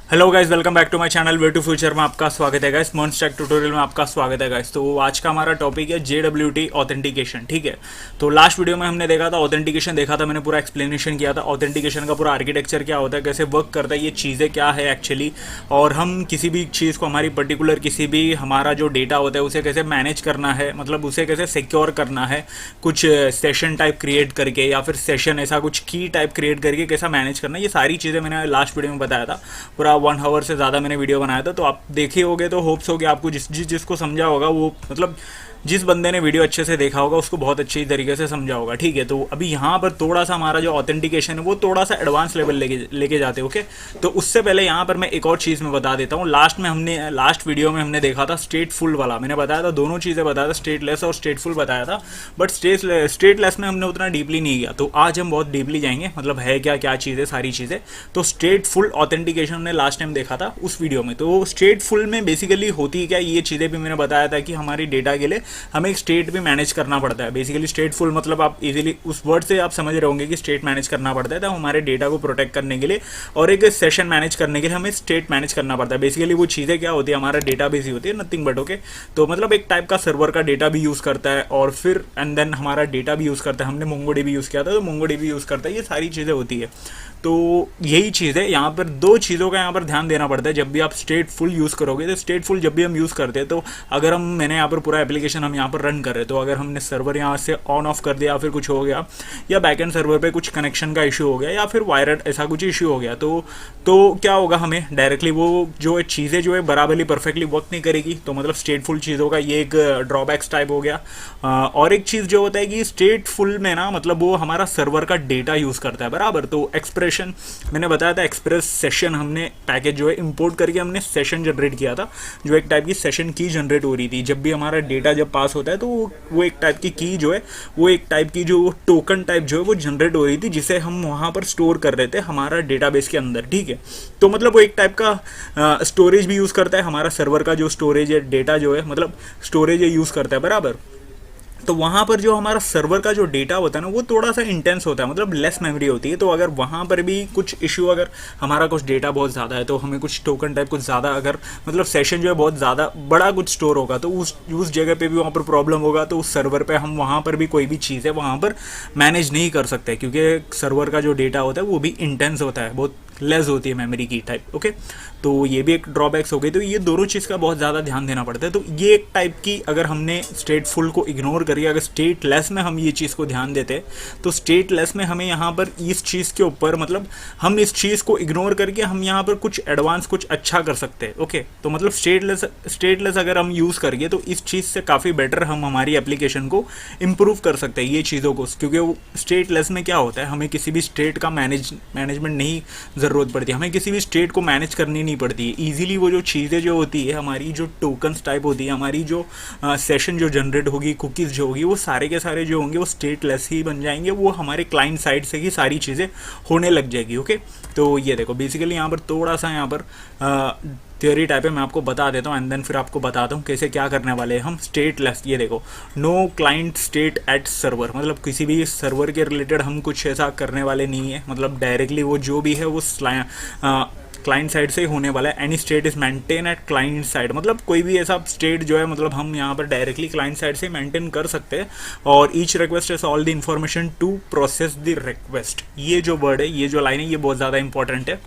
Hello guys, welcome back to my channel way to future में आपका स्वागत है गाइस। मॉन्स्टैक ट्यूटोरियल में आपका स्वागत है गाइस। तो आज का हमारा टॉपिक है JWT ऑथेंटिकेशन। ठीक है, तो लास्ट वीडियो में हमने देखा था ऑथेंटिकेशन, देखा था मैंने, पूरा एक्सप्लेनेशन किया था ऑथेंटिकेशन का, पूरा आर्किटेक्चर क्या होता है, कैसे वर्क करता है, ये चीज़ें क्या है एक्चुअली, और हम किसी भी चीज़ को, हमारी पर्टिकुलर किसी भी हमारा जो डेटा होता है उसे कैसे मैनेज करना है, मतलब उसे कैसे सिक्योर करना है, कुछ सेशन टाइप क्रिएट करके या फिर सेशन ऐसा कुछ की टाइप क्रिएट करके कैसा मैनेज करना है, ये सारी चीज़ें मैंने लास्ट वीडियो में बताया था। पूरा 1 आवर से ज़्यादा मैंने वीडियो बनाया था, तो आप देखे होगे तो होप्स हो कि आपको जिसको समझा होगा वो, मतलब जिस बंदे ने वीडियो अच्छे से देखा होगा उसको बहुत अच्छी तरीके से समझा होगा। ठीक है, तो अभी यहाँ पर थोड़ा सा हमारा जो ऑथेंटिकेशन है वो थोड़ा सा एडवांस लेवल लेके जाते हैं। ओके, तो उससे पहले यहाँ पर मैं एक और चीज़ में बता देता हूँ। लास्ट वीडियो में हमने देखा था स्टेटफुल वाला, मैंने बताया था, दोनों चीज़ें बताया था, स्टेटलेस और स्टेटफुल बताया था, बट स्टेटलेस में हमने उतना डीपली नहीं किया। तो आज हम बहुत डीपली जाएंगे, मतलब है क्या क्या चीज़ें, सारी चीज़ें। तो स्टेटफुल ऑथेंटिकेशन हमने लास्ट टाइम देखा था उस वीडियो में। तो स्टेटफुल में बेसिकली होती क्या, ये चीज़ें भी मैंने बताया था कि हमारी डेटा के लिए हमें एक स्टेट भी मैनेज करना पड़ता है। बेसिकली स्टेटफुल मतलब आप इजीली उस वर्ड से आप समझ रहे होंगे कि स्टेट मैनेज करना पड़ता है, तो हमारे डेटा को प्रोटेक्ट करने के लिए और एक सेशन मैनेज करने के लिए हमें स्टेट मैनेज करना पड़ता है। बेसिकली वो चीज़ें क्या होती है, हमारा डेटा बेस ही होती है, नथिंग बट। ओके, तो मतलब एक टाइप का सर्वर का डेटा भी यूज़ करता है और फिर एंड देन हमारा डेटा भी यूज़ करता है। हमने मोंगोडीबी यूज़ किया था तो मोंगोडीबी यूज़ करता है, ये सारी चीज़ें होती है। तो यही चीज़ है, यहाँ पर दो चीज़ों का यहाँ पर ध्यान देना पड़ता है जब भी आप स्टेटफुल यूज़ करोगे। तो स्टेटफुल जब भी हम यूज़ करते हैं, तो अगर मैंने यहाँ पर पूरा एप्लीकेशन हम यहाँ पर रन कर रहे हैं, तो अगर हमने सर्वर यहाँ से ऑन ऑफ कर दिया या फिर कुछ हो गया, या बैकएंड सर्वर पे कुछ कनेक्शन का इशू हो गया, या फिर वायरड ऐसा कुछ इशू हो गया, तो क्या होगा, हमें डायरेक्टली वो जो चीज़ें जो है बराबरली परफेक्टली वर्क नहीं करेगी। तो मतलब स्टेटफुल चीज़ों का ये एक ड्रॉबैक्स टाइप हो गया। और एक चीज़ जो होता है कि स्टेटफुल में ना, मतलब वो हमारा सर्वर का डेटा यूज़ करता है बराबर। तो एक्सप्रेशन मैंने बताया था, एक्सप्रेस सेशन हमने पैकेज जो है इंपोर्ट करके हमने सेशन जनरेट किया था, जो एक टाइप की सेशन की जनरेट हो रही थी। जब भी हमारा डेटा जब पास होता है तो वो एक टाइप की जो है, वो एक टाइप की जो टोकन टाइप जो है वो जनरेट हो रही थी, जिसे हम वहाँ पर स्टोर कर रहे थे हमारा डेटाबेस के अंदर। ठीक है, तो मतलब वो एक टाइप का स्टोरेज भी यूज़ करता है, हमारा सर्वर का जो स्टोरेज है, डेटा जो है मतलब स्टोरेज यूज़ करता है बराबर। तो वहाँ पर जो हमारा सर्वर का जो डेटा होता है ना, वो थोड़ा सा इंटेंस होता है, मतलब लेस मेमोरी होती है। तो अगर वहाँ पर भी कुछ इशू, अगर हमारा कुछ डेटा बहुत ज़्यादा है, तो हमें कुछ टोकन टाइप कुछ ज़्यादा, अगर मतलब सेशन जो है बहुत ज़्यादा बड़ा कुछ स्टोर होगा, तो उस जगह पे भी वहाँ पर प्रॉब्लम होगा। तो उस सर्वर पे हम वहाँ पर भी कोई भी चीज़ है वहाँ पर मैनेज नहीं कर सकते, क्योंकि सर्वर का जो डेटा होता है वो भी इंटेंस होता है, बहुत लेस होती है मेमोरी की टाइप। ओके, तो ये भी एक ड्रॉबैक्स हो गई। तो ये दोनों चीज़ का बहुत ज़्यादा ध्यान देना पड़ता है। तो ये एक टाइप की, अगर हमने स्टेटफुल को इग्नोर करिए, अगर स्टेटलेस में हम ये चीज़ को ध्यान देते, तो स्टेटलेस में हमें यहाँ पर इस चीज़ के ऊपर, मतलब हम इस चीज़ को इग्नोर करके हम यहाँ पर कुछ एडवांस कुछ अच्छा कर सकते हैं। ओके, तो मतलब स्टेटलेस अगर हम यूज़ करिए तो इस चीज़ से काफ़ी बेटर हम हमारी एप्लीकेशन को इम्प्रूव कर सकते हैं, ये चीज़ों को। क्योंकि वो स्टेटलेस में क्या होता है, हमें किसी भी स्टेट का मैनेजमेंट नहीं ज़रूरत पड़ती है, हमें किसी भी स्टेट को मैनेज करनी नहीं पड़ती है। ईजिली वो जो चीज़ें जो होती है, हमारी जो टोकन्स टाइप होती है, हमारी जो सेशन जो जनरेट होगी, कुकीज़ जो होगी, वो सारे के सारे जो होंगे वो स्टेटलेस ही बन जाएंगे, वो हमारे क्लाइंट साइड से ही सारी चीज़ें होने लग जाएगी। ओके, तो ये देखो बेसिकली यहाँ पर थोड़ा सा यहाँ पर थ्योरी टाइप है, मैं आपको बता देता हूँ एंड देन फिर आपको बताता हूँ कैसे क्या करने वाले हैं हम। स्टेटलेस, ये देखो, no client state at server, मतलब किसी भी सर्वर के रिलेटेड हम कुछ ऐसा करने वाले नहीं है, मतलब डायरेक्टली वो जो भी है वो क्लाइंट साइड से ही होने वाला है। Any state is maintain at client side, मतलब कोई भी ऐसा स्टेट जो है, मतलब हम यहाँ पर डायरेक्टली क्लाइंट साइड से मेंटेन कर सकते हैं। और each request is all the information to process the request, ये जो वर्ड है, ये जो लाइन है, ये बहुत ज़्यादा इंपॉर्टेंट है।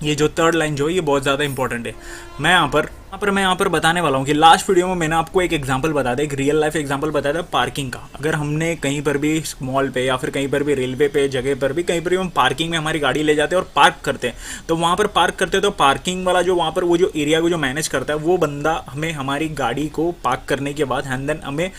ये जो थर्ड लाइन जो है ये बहुत ज़्यादा इंपॉर्टेंट है। मैं यहाँ पर बताने वाला हूँ कि लास्ट वीडियो में मैंने आपको एक एग्जांपल बताया था, एक रियल लाइफ एग्जांपल बताया था पार्किंग का। अगर हमने कहीं पर भी मॉल पे या फिर कहीं पर भी रेलवे पे जगह पर भी कहीं पर भी हम पार्किंग में हमारी गाड़ी ले जाते हैं और पार्क करते हैं, तो वहाँ पर पार्क करते हैं, तो पार्किंग वाला जो वहाँ पर वो जो एरिया को जो मैनेज करता है, वो बंदा हमें हमारी गाड़ी को पार्क करने के बाद एंड देन हमें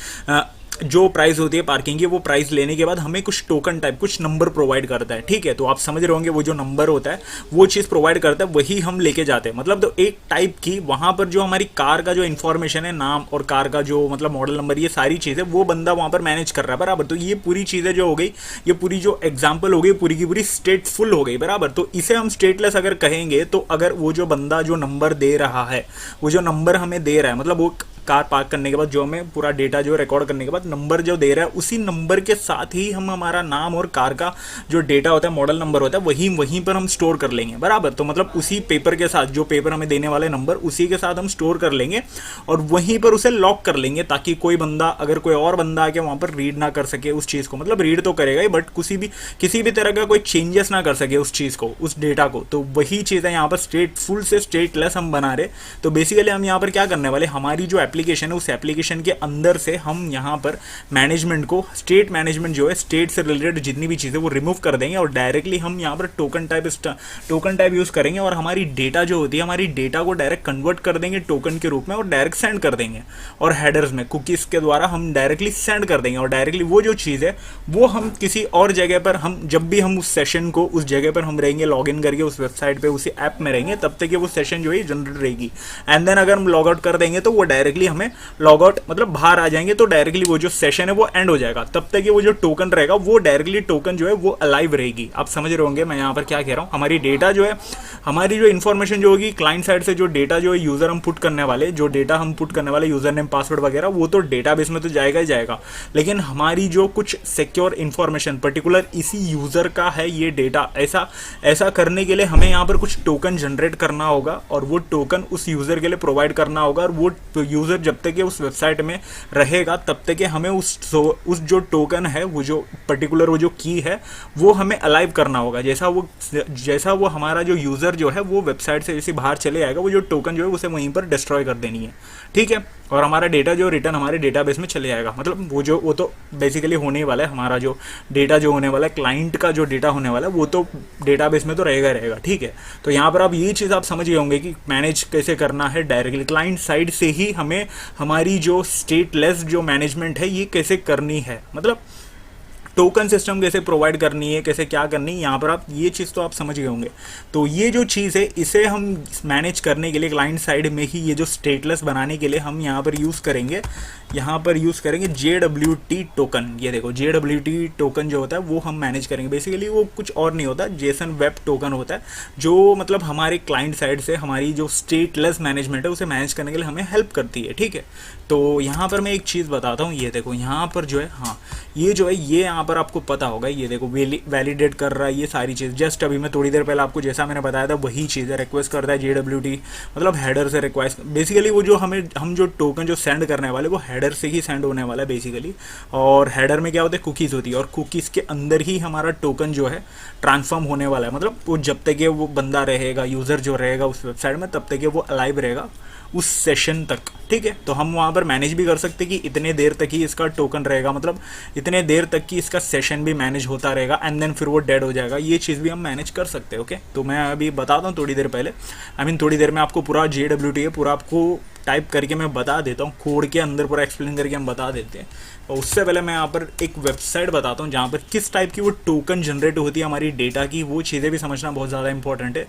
जो प्राइस होती है पार्किंग की, वो प्राइस लेने के बाद हमें कुछ टोकन टाइप कुछ नंबर प्रोवाइड करता है। ठीक है, तो आप समझ रहे होंगे वो जो नंबर होता है वो चीज़ प्रोवाइड करता है, वही हम लेके जाते हैं। मतलब तो एक टाइप की वहाँ पर जो हमारी कार का जो इन्फॉर्मेशन है, नाम और कार का जो मतलब मॉडल नंबर, ये सारी चीज़ें वो बंदा वहाँ पर मैनेज कर रहा है बराबर। तो ये पूरी चीज़ें जो हो गई, ये पूरी जो एग्जाम्पल हो गई, पूरी की पूरी स्टेटफुल हो गई बराबर। तो इसे हम स्टेटलेस अगर कहेंगे, तो अगर वो जो बंदा जो नंबर दे रहा है, वो जो नंबर हमें दे रहा है, मतलब वो कार पार्क करने के बाद जो हमें पूरा डेटा जो रिकॉर्ड करने के बाद नंबर जो दे रहा है, उसी नंबर के साथ ही हम हमारा नाम और कार का जो डेटा होता है, मॉडल नंबर होता है, वहीं पर हम स्टोर कर लेंगे, बराबर। तो मतलब उसी पेपर के साथ, जो पेपर हमें देने वाले नंबर, उसी के साथ हम स्टोर कर लेंगे और वहीं पर उसे लॉक कर लेंगे, ताकि कोई बंदा, अगर कोई और बंदा आके वहां पर रीड ना कर सके उस चीज को, मतलब रीड तो करेगा ही बट किसी भी तरह का कोई चेंजेस ना कर सके उस चीज को, उस डेटा को। तो वही चीज है यहाँ पर फुल से स्टेटलेस हम बना रहे। तो बेसिकली हम यहाँ पर क्या करने वाले, हमारी जो एप्लीकेशन है, उस एप्लीकेशन के अंदर से हम यहाँ पर मैनेजमेंट को, स्टेट मैनेजमेंट जो है, स्टेट से रिलेटेड जितनी भी चीजें वो रिमूव कर देंगे और डायरेक्टली हम यहाँ पर टोकन टाइप यूज करेंगे और हमारी डेटा जो होती है, हमारी डेटा को डायरेक्ट कन्वर्ट कर देंगे टोकन के रूप में और डायरेक्ट सेंड कर देंगे, और हेडर्स में कुकीज के द्वारा हम डायरेक्टली सेंड कर देंगे। और डायरेक्टली वो जो चीज़ है वो हम किसी और जगह पर, हम जब भी हम उस सेशन को उस जगह पर हम रहेंगे, लॉग इन करके उस वेबसाइट पे, उसी ऐप में रहेंगे, तब तक वो सेशन जो है जनरेट रहेगी। एंड देन अगर हम लॉग आउट कर देंगे तो वो डायरेक्टली हमें लॉग आउट, मतलब बाहर आ जाएंगे, तो डायरेक्टली वो जो सेशन है वो एंड हो जाएगा। तब तक वो जो टोकन रहेगा वो डायरेक्टली टोकन जो है वो अलाइव रहेगी। आप समझ रहे होंगे मैं यहाँ पर क्या कह रहा हूँ। हमारी डेटा जो है, हमारी जो इन्फॉर्मेशन जो होगी क्लाइंट साइड से, जो डेटा जो है यूजर हम पुट करने वाले, जो डेटा हम पुट करने वाले, यूजर नेम पासवर्ड वगैरह, वो तो डेटाबेस में तो जाएगा ही जाएगा, लेकिन हमारी जो कुछ सिक्योर इन्फॉर्मेशन पर्टिकुलर इसी यूजर का है ये डेटा, ऐसा करने के लिए हमें यहाँ पर कुछ टोकन जनरेट करना होगा और वो टोकन उस यूजर के लिए प्रोवाइड करना होगा। और वो यूजर जब तक उस वेबसाइट में रहेगा तब तक हमें उस जो टोकन है, वो जो पर्टिकुलर वो जो की है, वो हमें अलाइव करना होगा। जैसा वो हमारा जो यूजर जो है वो वेबसाइट से जैसे बाहर चले आएगा, वो जो टोकन जो है उसे वहीं पर डिस्ट्रॉय कर देनी है, ठीक है। और हमारा डेटा जो रिटर्न हमारे डेटाबेस में चले आएगा। मतलब वो तो बेसिकली होने वाला है, हमारा जो डेटा जो होने वाला है, क्लाइंट का जो डेटा होने वाला है, वो तो डेटाबेस में तो रहेगा, ठीक है। तो यहाँ पर आप ये चीज़ आप समझ गए होंगे कि मैनेज कैसे करना है डायरेक्टली क्लाइंट साइड से ही, हमें हमारी जो स्टेटलेस जो मैनेजमेंट है ये कैसे करनी है, मतलब टोकन सिस्टम कैसे प्रोवाइड करनी है, कैसे क्या करनी है, यहाँ पर आप ये चीज़ तो आप समझ गए होंगे। तो ये जो चीज़ है इसे हम मैनेज करने के लिए क्लाइंट साइड में ही, ये जो स्टेटलेस बनाने के लिए हम यहाँ पर यूज़ करेंगे JWT टोकन। ये देखो JWT टोकन जो होता है वो हम मैनेज करेंगे। बेसिकली वो कुछ और नहीं होता, जेसन वेब टोकन होता है, जो मतलब हमारे क्लाइंट साइड से हमारी जो स्टेटलेस मैनेजमेंट है उसे मैनेज करने के लिए हमें हेल्प करती है, ठीक है। तो यहाँ पर मैं एक चीज़ बताता हूँ, ये देखो यहाँ पर जो है, हाँ ये जो है ये यहाँ पर आपको पता होगा, ये देखो वैलिडेट कर रहा है ये सारी चीज़। जस्ट अभी मैं थोड़ी देर पहले आपको जैसा मैंने बताया था वही चीज़ है, रिक्वेस्ट करता है JWT, मतलब हेडर से रिक्वेस्ट। बेसिकली वो जो हम जो टोकन जो सेंड करने वाले वो हेडर से ही सेंड होने वाला है बेसिकली। और हेडर में क्या होता है, कुकीज़ होती है, और कुकीज़ के अंदर ही हमारा टोकन जो है ट्रांसफॉर्म होने वाला है। मतलब वो जब तक वो बंदा रहेगा, यूज़र जो रहेगा उस वेबसाइट में, तब तक वो अलाइव रहेगा उस सेशन तक, ठीक है। तो हम वहाँ पर मैनेज भी कर सकते कि इतने देर तक ही इसका टोकन रहेगा, मतलब इतने देर तक कि इसका सेशन भी मैनेज होता रहेगा, एंड देन फिर वो डेड हो जाएगा। ये चीज़ भी हम मैनेज कर सकते हैं, ओके। तो मैं अभी बताता हूँ थोड़ी देर पहले, थोड़ी देर में आपको पूरा JWT है पूरा आपको टाइप करके मैं बता देता हूँ, कोड के अंदर पूरा एक्सप्लेन करके हम बता देते हैं। और उससे पहले मैं यहाँ पर एक वेबसाइट बताता हूँ जहाँ पर किस टाइप की वो टोकन जनरेट होती है हमारी डेटा की, वो चीज़ें भी समझना बहुत ज़्यादा इंपॉर्टेंट है।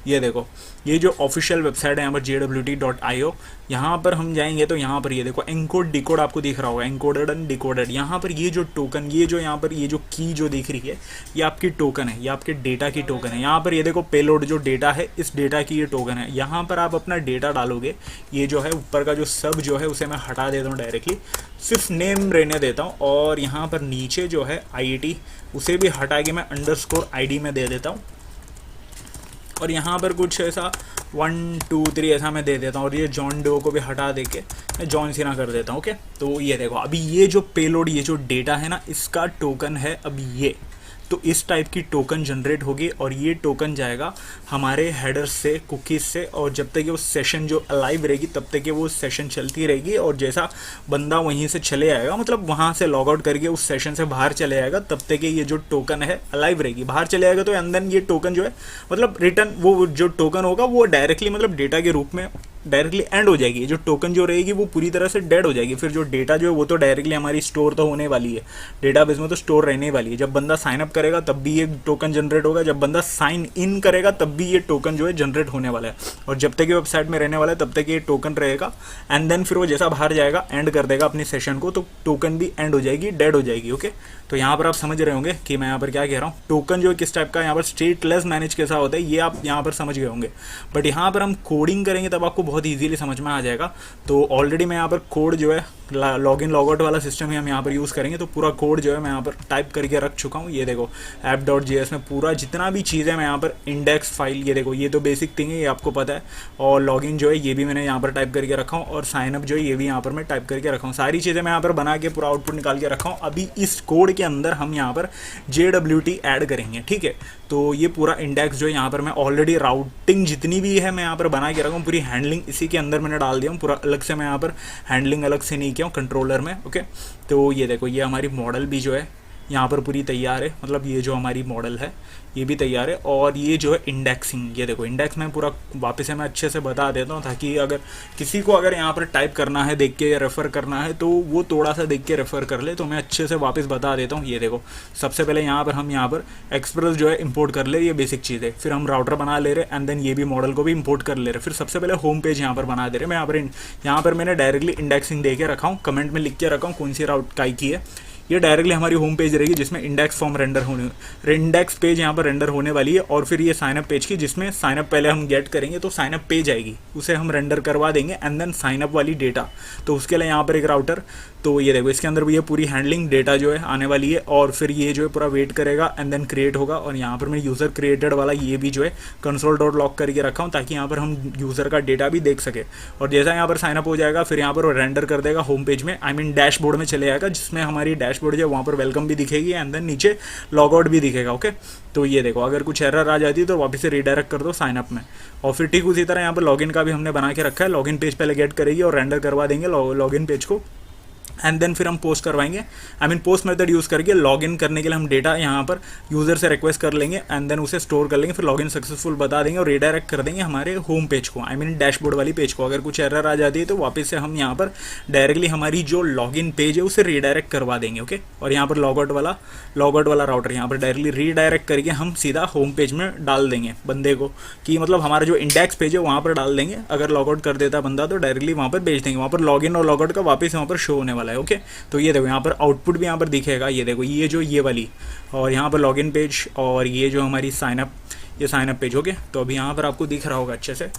ये देखो, ये जो ऑफिशियल वेबसाइट है यहाँ पर JWT.io, यहाँ पर हम जाएंगे तो यहाँ पर ये देखो एनकोड डिकोड आपको दिख रहा होगा, एनकोडेड एंड डिकोडेड। यहाँ पर ये जो टोकन, ये जो यहाँ पर ये जो की जो दिख रही है, ये आपकी टोकन है, ये आपके डेटा की टोकन है। यहाँ पर ये देखो पेलोड जो डेटा है, इस डेटा की ये टोकन है। यहाँ पर आप अपना डेटा डालोगे, ये जो है ऊपर का जो सब जो है उसे मैं हटा देता हूँ डायरेक्टली, सिर्फ नेम रहने देता हूँ। और यहाँ पर नीचे जो है IIT उसे भी हटा के मैं _ID में दे देता हूँ। और यहाँ पर कुछ ऐसा 1 2 3 ऐसा मैं दे देता हूँ। और ये जॉन डो को भी हटा दे के मैं जॉन सीना कर देता हूँ, ओके। तो ये देखो अभी ये जो पेलोड, ये जो डेटा है ना, इसका टोकन है अभी ये। तो इस टाइप की टोकन जनरेट होगी और ये टोकन जाएगा हमारे हेडर से, कुकीज़ से, और जब तक ये वो सेशन जो अलाइव रहेगी तब तक ये वो सेशन चलती रहेगी। और जैसा बंदा वहीं से चले आएगा, मतलब वहाँ से लॉग आउट करके उस सेशन से बाहर चले आएगा, तब तक ये जो टोकन है अलाइव रहेगी। बाहर चले आएगा तो अंदर ये टोकन जो है, मतलब रिटर्न वो जो टोकन होगा वो डायरेक्टली मतलब डेटा के रूप में डायरेक्टली एंड हो जाएगी। जो टोकन जो रहेगी वो पूरी तरह से डेड हो जाएगी। फिर जो डेटा जो है वो तो डायरेक्टली हमारी स्टोर तो होने वाली है, डेटाबेस में तो स्टोर रहने वाली है। जब बंदा साइन अप करेगा तब भी ये टोकन जनरेट होगा, जब बंदा साइन इन करेगा तब भी ये टोकन जो है जनरेट होने वाला है। और जब तक ये वेबसाइट में रहने वाला है तब तक ये टोकन रहेगा। एंड देन फिर वो जैसा बाहर जाएगा एंड कर देगा अपनी सेशन को, तो टोकन भी एंड हो जाएगी, डेड हो जाएगी, ओके। तो यहाँ पर आप समझ रहे होंगे कि मैं यहाँ पर क्या कह रहा हूँ। टोकन जो है किस टाइप का, यहाँ पर स्टेटलेस मैनेज कैसा होता है ये आप यहाँ पर समझ गए होंगे। बट यहाँ पर हम कोडिंग करेंगे तब आपको बहुत ईजीली समझ में आ जाएगा। तो ऑलरेडी मैं यहाँ पर कोड जो है लॉगिन लॉगआउट वाला सिस्टम ही हम यहाँ पर यूज़ करेंगे, तो पूरा कोड जो है मैं यहाँ पर टाइप करके रख चुका हूँ। ये देखो app.js में पूरा जितना भी चीज़ है मैं यहाँ पर इंडेक्स फाइल, ये देखो ये तो बेसिक थिंग है, ये आपको पता है। और लॉगिन जो है ये भी मैंने यहाँ पर टाइप करके रखा हूँ, और साइनअप जो है ये भी यहाँ पर मैं टाइप करके रखा हूँ। सारी चीज़ें मैं यहाँ पर बना के पूरा आउटपुट निकाल के रखा हूँ। अभी इस कोड के अंदर हम यहाँ पर JWT ऐड करेंगे, ठीक है। तो ये पूरा इंडेक्स जो है यहाँ पर मैं ऑलरेडी राउटिंग जितनी भी है मैं यहाँ पर बना के रखा हूँ, पूरी हैंडलिंग इसी के अंदर मैंने डाल दिया हूँ। पूरा अलग से मैं यहाँ पर हैंडलिंग अलग से नहीं किया हूँ कंट्रोलर में, ओके। तो ये देखो ये हमारी मॉडल भी जो है यहाँ पर पूरी तैयार है, मतलब ये जो हमारी मॉडल है ये भी तैयार है। और ये जो है इंडेक्सिंग, ये देखो इंडेक्स में पूरा वापस से मैं अच्छे से बता देता हूँ, ताकि अगर किसी को अगर यहाँ पर टाइप करना है देख के या रेफ़र करना है तो वो थोड़ा सा देख के रेफ़र कर ले। तो मैं अच्छे से वापस बता देता हूँ। ये देखो सबसे पहले यहाँ पर हम यहाँ पर एक्सप्रेस जो है इंपोर्ट कर ले, ये बेसिक चीज़ है। फिर हम राउटर बना ले रहे, एंड देन ये भी मॉडल को भी इंपोर्ट कर ले रहे। फिर सबसे पहले होम पेज यहाँ पर बना दे रहे। मैं यहाँ पर मैंने डायरेक्टली इंडेक्सिंग दे के रखा हूँ, कमेंट में लिख के रखा हूँ कौन सी राउट काई की है। ये डायरेक्टली हमारी होम पेज रहेगी जिसमें इंडेक्स फॉर्म इंडेक्स पेज यहाँ पर रेंडर होने वाली है। और फिर ये साइनअप पेज की, जिसमें साइनअप पहले हम गेट करेंगे तो साइनअप पेज आएगी, उसे हम रेंडर करवा देंगे, एंड देन साइनअप वाली डेटा। तो उसके लिए यहाँ पर एक राउटर, तो ये देखो इसके अंदर भी ये पूरी हैंडलिंग डेटा जो है आने वाली है। और फिर ये जो है पूरा वेट करेगा, एंड देन क्रिएट होगा। और यहाँ पर मैं यूज़र क्रिएटेड वाला ये भी जो है console.log करके रखा हूँ, ताकि यहाँ पर हम यूज़र का डेटा भी देख सके। और जैसा यहाँ पर साइनअप हो जाएगा फिर यहाँ पर वो रेंडर कर देगा होम पेज में, आई मीन डैशबोर्ड में चले जाएगा, जिसमें हमारी डैशबोर्ड जो है वहाँ पर वेलकम भी दिखेगी, एंड देन नीचे लॉगआउट भी दिखेगा, ओके। तो ये देखो अगर कुछ एरर आ जाती है तो वापस से रीडायरेक्ट कर दो साइनअप में। और फिर ठीक उसी तरह यहाँ पर लॉगिन का भी हमने बना के रखा है। लॉगिन पेज पहले गेट करेगी और रेंडर करवा देंगे लॉगिन पेज को, एंड देन फिर हम पोस्ट करवाएंगे, I mean post method use करके लॉगिन करने के लिए हम डेटा यहाँ पर यूज़र से रिक्वेस्ट कर लेंगे, एंड देन उसे स्टोर कर लेंगे। फिर लॉगिन सक्सेसफुल बता देंगे और रीडायरेक्ट कर देंगे हमारे होम पेज को, आई मीन डैशबोर्ड वाली पेज को। अगर कुछ एरर आ जाती है तो वापस से हम यहाँ पर डायरेक्टली हमारी जो लॉगिन पेज है उसे रीडायरेक्ट करवा देंगे, ओके। और यहाँ पर लॉगआउट वाला राउटर यहाँ पर डायरेक्टली रीडायरेक्ट करके हम सीधा होम पेज में डाल देंगे बंदे को, कि मतलब हमारा जो इंडेक्स पेज है वहाँ पर डाल देंगे। अगर लॉगआउट कर देता बंदा तो डायरेक्टली वहाँ पर भेज देंगे, वहाँ पर लॉगिन और लॉगआउट का वापस वहाँ पर शो होने वाला है, ओके। तो ये देखो यहाँ पर आउटपुट भी यहाँ पर दिखेगा, ये देखो ये जो ये वाली, और यहाँ पर लॉगिन पेज, और ये जो हमारी साइनअप, ये साइनअप पेज, ओके। तो अभी यहाँ पर आपको दिख रहा होगा अच्छे से।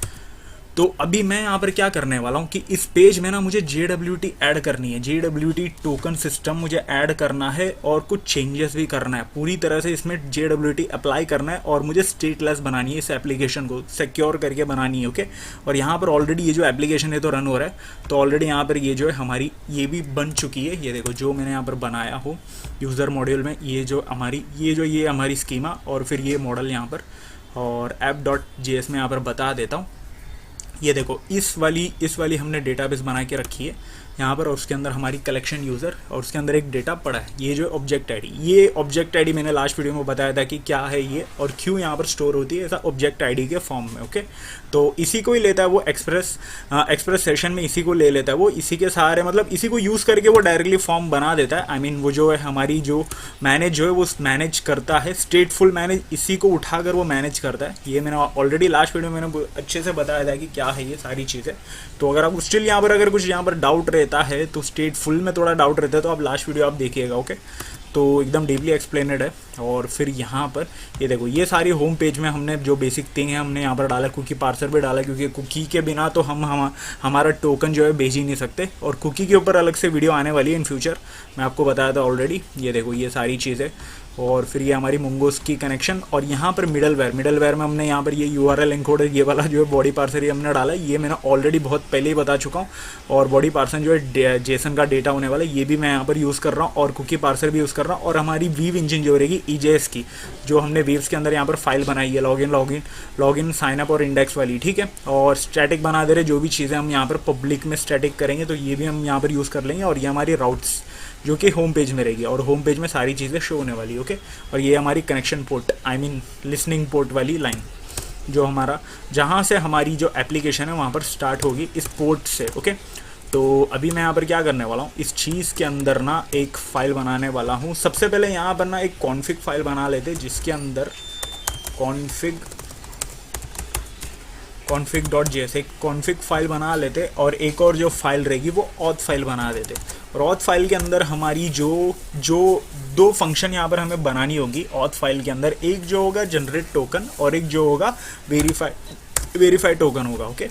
तो अभी मैं यहाँ पर क्या करने वाला हूँ कि इस पेज में ना मुझे JWT ऐड करनी है, JWT टोकन सिस्टम मुझे ऐड करना है, और कुछ चेंजेस भी करना है, पूरी तरह से इसमें JWT अप्लाई करना है, और मुझे स्टेटलेस बनानी है, इस एप्लीकेशन को सिक्योर करके बनानी है, ओके। और यहाँ पर ऑलरेडी ये जो एप्लीकेशन है तो रन हो रहा है, तो ऑलरेडी यहाँ पर ये जो है हमारी ये भी बन चुकी है। ये देखो जो मैंने यहाँ पर बनाया हो यूज़र मॉड्यूल में, ये जो हमारी स्कीमा, और फिर ये मॉडल यहाँ पर, और app.js में यहाँ पर बता देता हूँ। ये देखो इस वाली हमने डेटाबेस बना के रखी है यहाँ पर, और उसके अंदर हमारी कलेक्शन यूज़र, और उसके अंदर एक डेटा पड़ा है, ये जो ऑब्जेक्ट आईडी। ये ऑब्जेक्ट आईडी मैंने लास्ट वीडियो में बताया था कि क्या है ये और क्यों यहाँ पर स्टोर होती है, ऐसा ऑब्जेक्ट आईडी के फॉर्म में, ओके। तो इसी को ही लेता है वो एक्सप्रेस सेशन में, इसी को ले लेता है वो, इसी के सारे मतलब इसी को यूज़ करके वो डायरेक्टली फॉर्म बना देता है। आई मीन वो जो है हमारी जो मैनेज जो है वो मैनेज करता है, स्टेटफुल मैनेज, इसी को उठाकर वो मैनेज करता है। ये मैंने ऑलरेडी लास्ट वीडियो में मैंने अच्छे से बताया था कि क्या है ये सारी चीज़ें। तो अगर आप स्टिल यहाँ पर अगर कुछ यहाँ पर डाउट रहता है, तो स्टेटफुल में थोड़ा डाउट रहता है, तो आप लास्ट वीडियो आप देखिएगा, ओके। तो एकदम डीपली एक्सप्लेनेड है। और फिर यहाँ पर ये देखो ये सारी होम पेज में हमने जो बेसिक थिंग है हमने यहाँ पर डाला, कुकी पार्सर भी डाला, क्योंकि कुकी के बिना तो हमारा टोकन जो है भेज ही नहीं सकते। और कुकी के ऊपर अलग से वीडियो आने वाली है इन फ्यूचर, मैं आपको बताया था ऑलरेडी। ये देखो ये सारी चीज़ें, और फिर ये हमारी मोंगोस की कनेक्शन, और यहाँ पर मिडलवेयर में हमने यहाँ पर ये URL एनकोडर ये वाला जो है बॉडी पार्सर ये हमने डाला है। ये मैंने ऑलरेडी बहुत पहले ही बता चुका हूँ। और बॉडी पार्सर जो है जेसन का डेटा होने वाला है, ये भी मैं यहाँ पर यूज़ कर रहा हूँ, और कुकी पार्सर भी यूज़ कर रहा हूँ। और हमारी वीव इंजन जो रहेगी EJS की, जो हमने वीव्स के अंदर यहाँ पर फाइल बनाई है, लॉगिन साइनअप और इंडेक्स वाली, ठीक है। और स्टैटिक बना दे रहे, जो भी चीज़ें हम यहाँ पर पब्लिक में स्टैटिक करेंगे तो ये भी हम यहाँ पर यूज़ कर लेंगे। और ये हमारी राउट्स जो कि होम पेज में रहेगी, और होम पेज में सारी चीज़ें शो होने वाली, ओके। और ये हमारी connection port, I mean listening port वाली लाइन, जो हमारा जहाँ से हमारी जो एप्लीकेशन है वहाँ पर स्टार्ट होगी इस पोर्ट से, ओके। तो अभी मैं यहाँ पर क्या करने वाला हूँ, इस चीज़ के अंदर ना एक फ़ाइल बनाने वाला हूँ। सबसे पहले यहाँ पर ना एक कॉन्फ़िग फाइल बना लेते, जिसके अंदर config.js एक कॉन्फ़िग फाइल बना लेते, और एक और जो फाइल रहेगी वो ऑथ फाइल बना देते। और ऑथ फाइल के अंदर हमारी जो दो फंक्शन यहाँ पर हमें बनानी होगी ऑथ फाइल के अंदर, एक जो होगा जनरेट टोकन और एक जो होगा वेरीफाई टोकन होगा, ओके।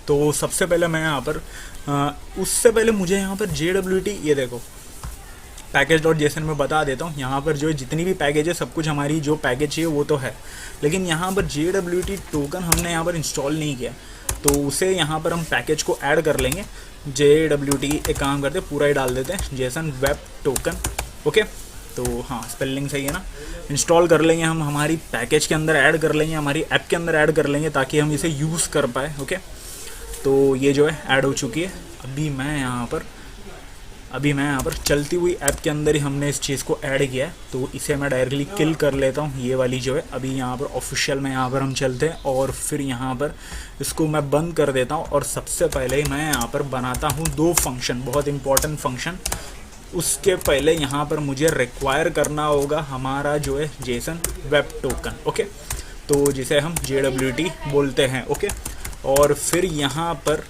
तो सबसे पहले मैं यहाँ पर उससे पहले मुझे यहाँ पर JWT, ये देखो पैकेज डॉट जेसन में बता देता हूँ। यहाँ पर जो जितनी भी पैकेज है सब कुछ हमारी जो पैकेज है वो तो है, लेकिन यहाँ पर JWT टोकन हमने यहाँ पर इंस्टॉल नहीं किया, तो उसे यहाँ पर हम पैकेज को ऐड कर लेंगे। JWT एक काम करते पूरा ही डाल देते हैं, जेसन वेब टोकन। ओके, तो हाँ स्पेलिंग सही है ना। इंस्टॉल कर लेंगे हम, हमारी पैकेज के अंदर ऐड कर लेंगे, हमारी ऐप के अंदर ऐड कर लेंगे ताकि हम इसे यूज़ कर पाए। ओके, तो ये जो है ऐड हो चुकी है। अभी मैं यहाँ पर चलती हुई ऐप के अंदर ही हमने इस चीज़ को ऐड किया है, तो इसे मैं डायरेक्टली किल कर लेता हूँ, ये वाली जो है। अभी यहाँ पर ऑफिशियल में यहाँ पर हम चलते हैं और फिर यहाँ पर इसको मैं बंद कर देता हूँ। और सबसे पहले मैं यहाँ पर बनाता हूँ 2 फंक्शन, बहुत इंपॉर्टेंट फंक्शन। उसके पहले यहाँ पर मुझे रिक्वायर करना होगा हमारा जो है जेसन वेब टोकन। ओके, तो जिसे हम JWT बोलते हैं। ओके, और फिर यहाँ पर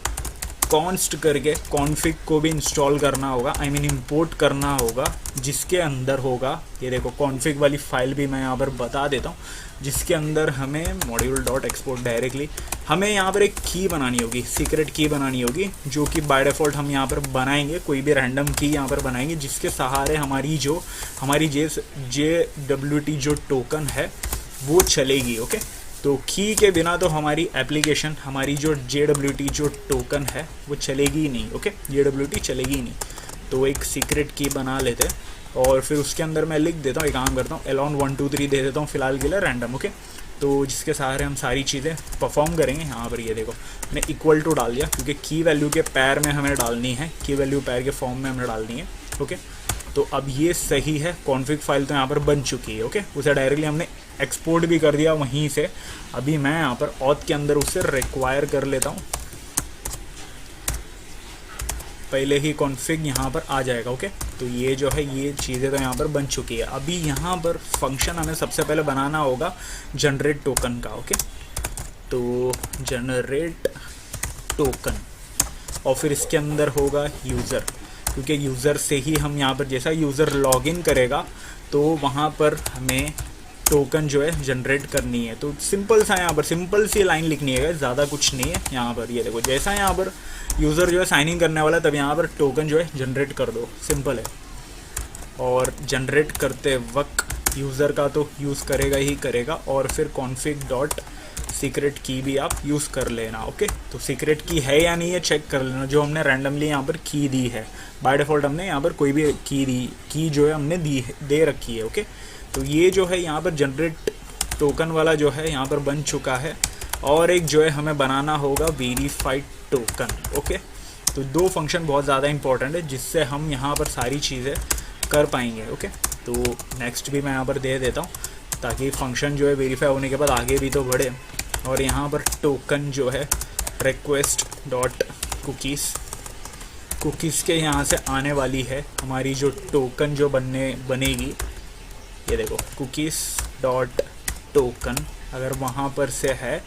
कॉन्स्ट करके कॉन्फ़िग को भी इंस्टॉल करना होगा, आई मीन इंपोर्ट करना होगा, जिसके अंदर होगा, ये देखो कॉन्फ़िग वाली फाइल भी मैं यहाँ पर बता देता हूँ, जिसके अंदर हमें मॉड्यूल डॉट एक्सपोर्ट डायरेक्टली हमें यहाँ पर एक की बनानी होगी, सीक्रेट की बनानी होगी, जो कि बाय डिफ़ॉल्ट हम यहाँ पर बनाएंगे, कोई भी रैंडम की यहाँ पर बनाएंगे, जिसके सहारे हमारी JWT जो टोकन है वो चलेगी। ओके, तो की के बिना तो हमारी एप्लीकेशन, हमारी जो JWT जो टोकन है वो चलेगी ही नहीं। ओके, JWT चलेगी ही नहीं। तो एक सीक्रेट की बना लेते हैं और फिर उसके अंदर मैं लिख देता हूँ, एक काम करता हूँ, एलॉन 1 2 3 दे देता हूँ फिलहाल के लिए, रैंडम। ओके, तो जिसके सहारे हम सारी चीज़ें परफॉर्म करेंगे। यहाँ पर ये देखो मैंने इक्वल टू डाल दिया, क्योंकि की वैल्यू के पैर में हमें डालनी है, की वैल्यू पैर के फॉर्म में हमें डालनी है। ओके, तो अब ये सही है, कॉन्फ़िग फाइल तो यहाँ पर बन चुकी है। ओके, उसे डायरेक्टली हमने एक्सपोर्ट भी कर दिया वहीं से। अभी मैं यहाँ पर ऑथ के अंदर उसे रिक्वायर कर लेता हूँ, पहले ही कॉन्फ़िग यहाँ पर आ जाएगा। ओके, तो ये जो है ये चीज़ें तो यहाँ पर बन चुकी है। अभी यहाँ पर फंक्शन हमें सबसे पहले बनाना होगा जनरेट टोकन का। ओके, तो जनरेट टोकन, और फिर इसके अंदर होगा यूज़र, क्योंकि यूज़र से ही हम यहाँ पर जैसा यूज़र लॉगिन करेगा तो वहाँ पर हमें टोकन जो है जनरेट करनी है। तो सिंपल सा यहाँ पर सिंपल सी लाइन लिखनी है, ज़्यादा कुछ नहीं है। यहाँ पर ये देखो, जैसा यहाँ पर यूज़र जो है साइन इन करने वाला है, तब यहाँ पर टोकन जो है जनरेट कर दो, सिंपल है। और जनरेट करते वक्त यूज़र का तो यूज़ करेगा ही करेगा, और फिर कॉन्फ़िग डॉट सीक्रेट की भी आप यूज़ कर लेना। ओके, तो सीक्रेट की है या नहीं है चेक कर लेना, जो हमने रैंडमली यहाँ पर की दी है। बाय डिफ़ॉल्ट हमने यहाँ पर कोई भी की जो है हमने दे रखी है। ओके, तो ये जो है यहाँ पर जनरेट टोकन वाला जो है यहाँ पर बन चुका है। और एक जो है हमें बनाना होगा वेरीफाइड टोकन। ओके, तो 2 फंक्शन बहुत ज़्यादा इंपॉर्टेंट है, जिससे हम यहाँ पर सारी चीज़ें कर पाएंगे। ओके, तो नेक्स्ट भी मैं यहाँ पर दे देता हूँ, ताकि फंक्शन जो है वेरीफाई होने के बाद आगे भी तो बढ़े। और यहाँ पर टोकन जो है रिक्वेस्ट डॉट कुकीज़ के यहाँ से आने वाली है हमारी जो टोकन जो बनेगी। ये देखो कुकीज़ डॉट टोकन, अगर वहाँ पर से है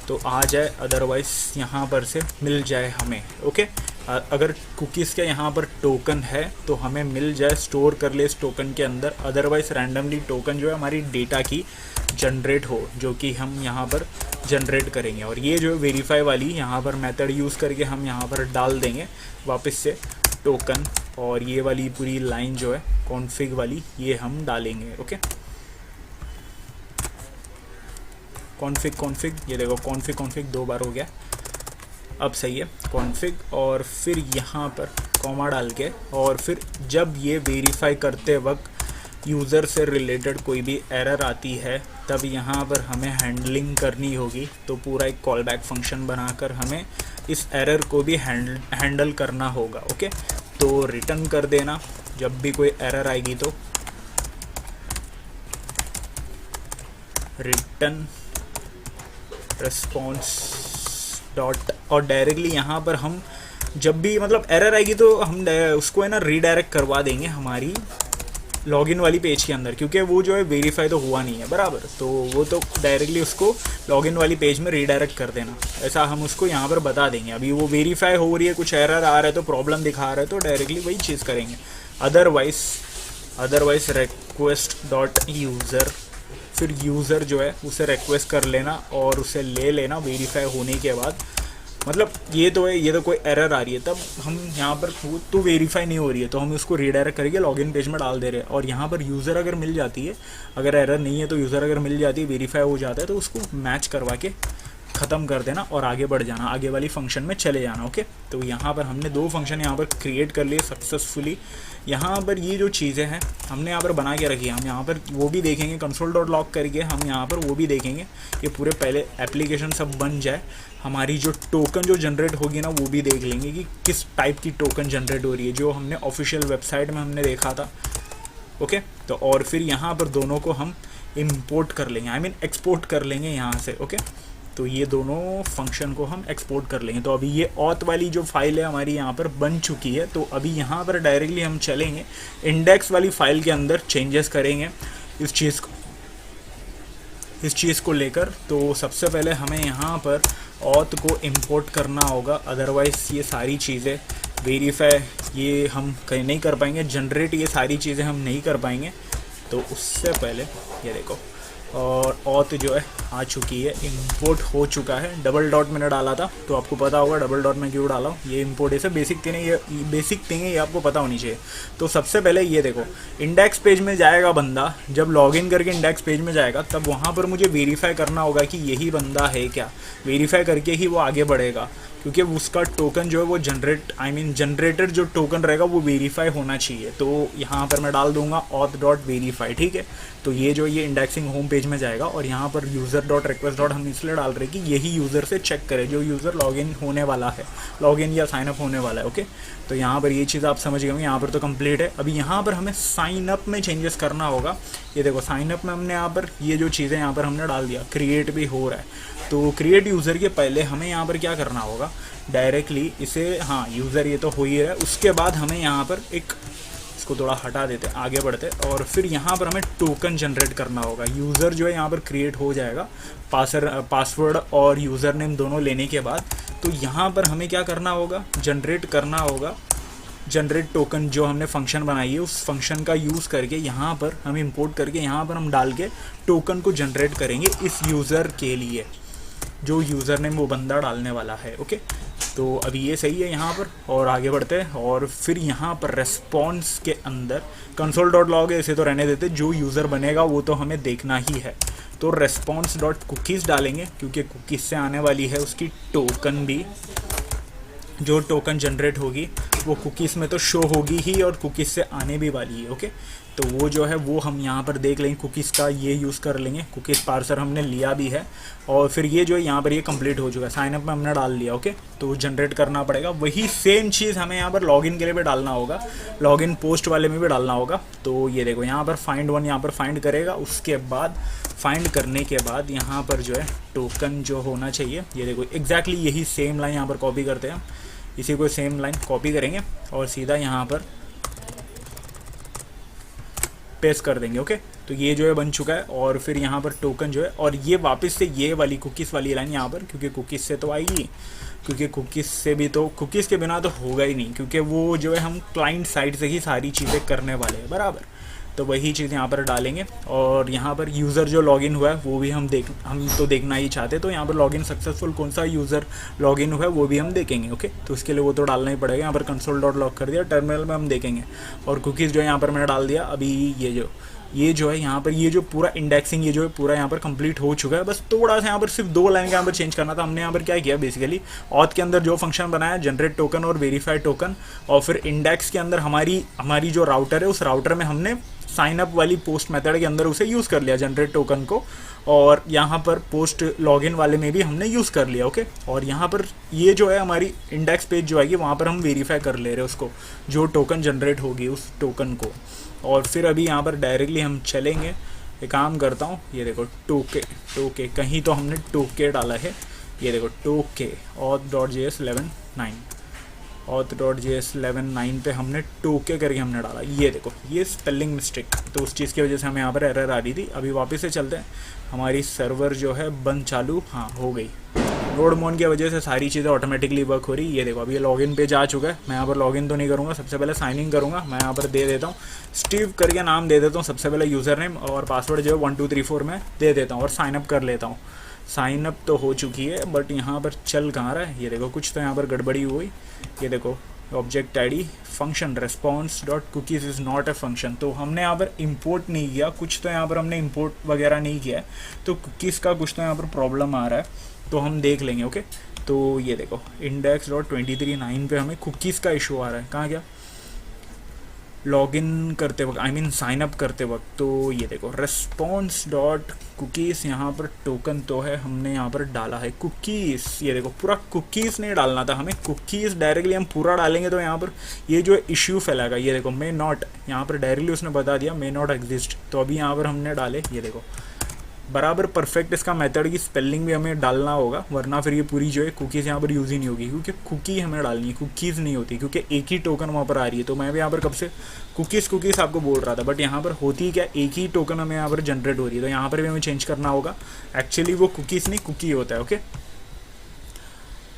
तो आ जाए, अदरवाइज़ यहाँ पर से मिल जाए हमें। ओके, अगर कुकीज़ के यहाँ पर टोकन है तो हमें मिल जाए, स्टोर कर ले इस टोकन के अंदर, अदरवाइज़ रैंडमली टोकन जो है हमारी डेटा की जनरेट हो, जो कि हम यहाँ पर जनरेट करेंगे। और ये जो वेरीफाई वाली यहाँ पर मेथड यूज़ करके हम यहाँ पर डाल देंगे वापस से टोकन, और ये वाली पूरी लाइन जो है कॉन्फ़िग वाली ये हम डालेंगे। ओके, कॉन्फ़िग, ये देखो कॉन्फ़िग 2 बार हो गया, अब सही है कॉन्फ़िग। और फिर यहाँ पर कॉमा डाल के, और फिर जब ये वेरीफाई करते वक्त यूज़र से रिलेटेड कोई भी एरर आती है, तब यहाँ पर हमें हैंडलिंग करनी होगी। तो पूरा एक कॉल बैक फंक्शन बनाकर हमें इस एरर को भी हैंडल करना होगा। ओके, तो रिटर्न कर देना जब भी कोई एरर आएगी, तो रिटर्न रिस्पॉन्स डॉट, और डायरेक्टली यहाँ पर हम जब भी मतलब एरर आएगी तो हम उसको है ना रीडायरेक्ट करवा देंगे हमारी लॉगिन वाली पेज के अंदर, क्योंकि वो जो है वेरीफाई तो हुआ नहीं है बराबर, तो वो तो डायरेक्टली उसको लॉगिन वाली पेज में रीडायरेक्ट कर देना, ऐसा हम उसको यहाँ पर बता देंगे। अभी वो वेरीफाई हो रही है, कुछ एरर आ रहा है तो प्रॉब्लम दिखा रहा है, तो डायरेक्टली वही चीज़ करेंगे। अदरवाइज रिक्वेस्ट डॉट यूज़र, फिर यूज़र जो है उसे रिक्वेस्ट कर लेना और उसे ले लेना वेरीफाई होने के बाद। मतलब ये तो है, ये तो कोई एरर आ रही है, तब हम यहाँ पर वो तो वेरीफाई नहीं हो रही है तो हम उसको रीडायरेक्ट करके लॉगिन पेज में डाल दे रहे हैं। और यहाँ पर यूज़र अगर मिल जाती है, अगर एरर नहीं है तो यूज़र अगर मिल जाती है, वेरीफाई हो जाता है, तो उसको मैच करवा के ख़त्म कर देना और आगे बढ़ जाना, आगे वाली फंक्शन में चले जाना। ओके, तो यहाँ पर हमने 2 फंक्शन यहाँ पर क्रिएट कर लिए सक्सेसफुली। यहाँ पर ये जो चीज़ें हैं हमने यहाँ पर बना के रखी है, हम यहाँ पर वो भी देखेंगे console.log करके, हम यहाँ पर वो भी देखेंगे कि पूरे पहले एप्लीकेशन सब बन जाए, हमारी जो टोकन जो जनरेट होगी ना वो भी देख लेंगे कि किस टाइप की टोकन जनरेट हो रही है, जो हमने ऑफिशियल वेबसाइट में हमने देखा था। ओके, तो और फिर यहाँ पर दोनों को हम इंपोर्ट कर लेंगे, आई मीन एक्सपोर्ट कर लेंगे यहाँ से। ओके, तो ये दोनों फंक्शन को हम एक्सपोर्ट कर लेंगे। तो अभी ये ऑथ वाली जो फाइल है हमारी यहाँ पर बन चुकी है, तो अभी यहाँ पर डायरेक्टली हम चलेंगे इंडेक्स वाली फाइल के अंदर, चेंजेस करेंगे इस चीज़ को लेकर। तो सबसे पहले हमें यहाँ पर ऑथ को इंपोर्ट करना होगा, अदरवाइज़ ये सारी चीज़ें वेरीफाई ये हम कहीं नहीं कर पाएंगे, जनरेट ये सारी चीज़ें हम नहीं कर पाएंगे। तो उससे पहले ये देखो, और ऑथ जो है आ चुकी है, इंपोर्ट हो चुका है। डबल डॉट मैंने डाला था तो आपको पता होगा डबल डॉट में क्यों डाला हूँ, ये इंपोर्ट ऐसे बेसिक थिंग है, ये बेसिक थिंग है, ये आपको पता होनी चाहिए। तो सबसे पहले ये देखो, इंडेक्स पेज में जाएगा बंदा, जब लॉगिन करके इंडेक्स पेज में जाएगा तब वहाँ पर मुझे वेरीफाई करना होगा कि यही बंदा है क्या, वेरीफाई करके ही वो आगे बढ़ेगा, क्योंकि उसका टोकन जो है वो जनरेटर जो टोकन रहेगा वो वेरीफाई होना चाहिए। तो यहाँ पर मैं डाल दूंगा auth.verify, ठीक है। तो ये जो ये इंडेक्सिंग होम पेज में जाएगा और यहाँ पर user.request. हम इसलिए डाल रहे हैं कि यही यूज़र से चेक करे जो यूज़र लॉगिन होने वाला है, लॉगिन या साइनअप होने वाला है। ओके, तो यहाँ पर ये चीज़ आप समझ गए होंगे, यहाँ पर तो कंप्लीट है। अभी यहाँ पर हमें साइनअप में चेंजेस करना होगा। ये देखो साइनअप में हमने यहाँ पर ये जो चीज़ें यहाँ पर हमने डाल दिया, क्रिएट भी हो रहा है। तो क्रिएट यूज़र के पहले हमें यहाँ पर क्या करना होगा, डायरेक्टली इसे, हाँ यूज़र ये तो हो ही रहा है, उसके बाद हमें यहाँ पर एक, इसको थोड़ा हटा देते हैं, आगे बढ़ते, और फिर यहाँ पर हमें टोकन जनरेट करना होगा। यूज़र जो है यहाँ पर क्रिएट हो जाएगा, पासवर्ड और यूज़र नेम दोनों लेने के बाद। तो यहाँ पर हमें क्या करना होगा, जनरेट करना होगा, जनरेट टोकन जो हमने फंक्शन बनाई है उस फंक्शन का यूज़ करके यहाँ पर हम इंपोर्ट करके यहाँ पर हम डाल के टोकन को जनरेट करेंगे इस यूज़र के लिए, जो यूज़र नेम वो बंदा डालने वाला है। ओके, तो अभी ये सही है यहाँ पर, और आगे बढ़ते हैं। और फिर यहाँ पर रेस्पॉन्स के अंदर console.log है, इसे तो रहने देते, जो यूज़र बनेगा वो तो हमें देखना ही है। तो response.cookies डालेंगे, क्योंकि कुकीज़ से आने वाली है उसकी टोकन भी, जो टोकन जनरेट होगी वो कुकीज़ में तो शो होगी ही और कुकीज़ से आने भी वाली है। ओके, तो वो जो है वो हम यहाँ पर देख लेंगे, कुकीज़ का ये यूज़ कर लेंगे, कुकीज़ पार्सर हमने लिया भी है। और फिर ये जो है यहाँ पर ये कंप्लीट हो चुका है, साइनअप में हमने डाल लिया। ओके, तो जनरेट करना पड़ेगा, वही सेम चीज़ हमें यहाँ पर लॉगिन के लिए भी डालना होगा, लॉगिन पोस्ट वाले में भी डालना होगा। तो ये देखो यहाँ पर फाइंड वन यहाँ पर फाइंड करेगा, उसके बाद फाइंड करने के बाद यहाँ पर जो है टोकन जो होना चाहिए, ये देखो एग्जैक्टली यही सेम लाइन यहाँ पर कॉपी करते हैं, इसी को सेम लाइन कॉपी करेंगे और सीधा यहाँ पर पेस्ट कर देंगे। ओके, तो ये जो है बन चुका है। और फिर यहाँ पर टोकन जो है, और ये वापस से ये वाली कुकीज़ वाली लाइन यहाँ पर, क्योंकि कुकीज़ से तो आएगी, क्योंकि कुकीज़ से भी तो, कुकीज़ के बिना तो होगा ही नहीं, क्योंकि वो जो है हम क्लाइंट साइड से ही सारी चीज़ें करने वाले हैं, बराबर। तो वही चीज़ यहाँ पर डालेंगे। और यहाँ पर यूज़र जो लॉगिन हुआ है वो भी हम तो देखना ही चाहते, तो यहाँ पर लॉगिन सक्सेसफुल कौन सा यूज़र लॉगिन हुआ है वो भी हम देखेंगे। ओके, तो उसके लिए वो तो डालना ही पड़ेगा। यहाँ पर console.log कर दिया, टर्मिनल में हम देखेंगे। और कुकीज़ जो है यहाँ पर मैंने डाल दिया। अभी ये जो है यहाँ पर ये जो पूरा इंडेक्सिंग ये जो है पूरा यहाँ पर कंप्लीट हो चुका है। बस थोड़ा सा यहाँ पर सिर्फ 2 लाइन का यहाँ पर चेंज करना था। हमने यहाँ पर क्या किया, बेसिकली ऑथ के अंदर जो फंक्शन बनाया, जनरेट टोकन और वेरीफाई टोकन, और फिर इंडेक्स के अंदर हमारी जो राउटर है उस राउटर में हमने साइनअप वाली पोस्ट मेथड के अंदर उसे यूज़ कर लिया जनरेट टोकन को, और यहाँ पर पोस्ट लॉगिन वाले में भी हमने यूज़ कर लिया। ओके, और यहाँ पर ये जो है हमारी इंडेक्स पेज जो आएगी वहाँ पर हम वेरीफाई कर ले रहे हैं उसको, जो टोकन जनरेट होगी उस टोकन को। और फिर अभी यहाँ पर डायरेक्टली हम चलेंगे, एक काम करता हूँ, ये देखो टोके कहीं तो हमने टोके डाला है, ये देखो टोके auth.js11 पे हमने टोके करके हमने डाला। ये देखो ये स्पेलिंग मिस्टेक, तो उस चीज़ की वजह से हमें यहाँ पर एरर आ रही थी। अभी वापस से चलते हैं, हमारी सर्वर जो है बंद चालू, हाँ हो गई, नोड मोन की वजह से सारी चीज़ें ऑटोमेटिकली वर्क हो रही। ये देखो अभी ये लॉगिन पेज आ चुका है। मैं यहाँ पर लॉगिन तो नहीं करूँगा, सबसे पहले साइन इन करूँगा। मैं यहाँ पर दे देता हूँ स्टीव करके नाम दे देता हूँ, सबसे पहले यूज़र नेम, और पासवर्ड जो है 1234 में दे देता हूँ और साइनअप कर लेता हूँ। साइन अप तो हो चुकी है, बट यहाँ पर चल कहाँ रहा है, ये देखो कुछ तो यहाँ पर गड़बड़ी हुई। ये देखो object ID function response dot cookies is not a function, तो हमने यहाँ पर इंपोर्ट नहीं किया, कुछ तो यहाँ पर हमने इंपोर्ट वगैरह नहीं किया है, तो कुकीज़ का कुछ तो यहाँ पर प्रॉब्लम आ रहा है, तो हम देख लेंगे। ओके, तो ये देखो इंडेक्स डॉट 23 पे हमें कुकीज़ का इशू आ रहा है। कहाँ गया, लॉगिन करते वक्त, आई मीन साइन अप करते वक्त। तो ये देखो रेस्पॉन्स डॉट कुकीज़, यहाँ पर टोकन तो है, हमने यहाँ पर डाला है कुकीज़। ये देखो पूरा कुकीज़ नहीं डालना था हमें, कुकीज़ डायरेक्टली हम पूरा डालेंगे तो यहाँ पर ये जो इश्यू फैलाएगा। ये देखो मे नॉट, यहाँ पर डायरेक्टली उसने बता दिया मे नॉट एग्जिस्ट, तो अभी यहाँ पर हमने डाले, ये देखो बराबर परफेक्ट इसका मेथड की स्पेलिंग भी हमें डालना होगा, वरना फिर ये पूरी जो है कुकीज़ यहाँ पर यूज़ ही नहीं होगी, क्योंकि कुकी हमें डालनी है, कुकीज़ नहीं होती, क्योंकि एक ही टोकन वहाँ पर आ रही है। तो मैं भी यहाँ पर कब से कुकीज़ आपको बोल रहा था, बट यहाँ पर होती क्या, एक ही टोकन हमें यहाँ पर जनरेट हो रही है, तो यहाँ पर भी हमें चेंज करना होगा। एक्चुअली वो कुकीज़ नहीं कुकी होता है। ओके,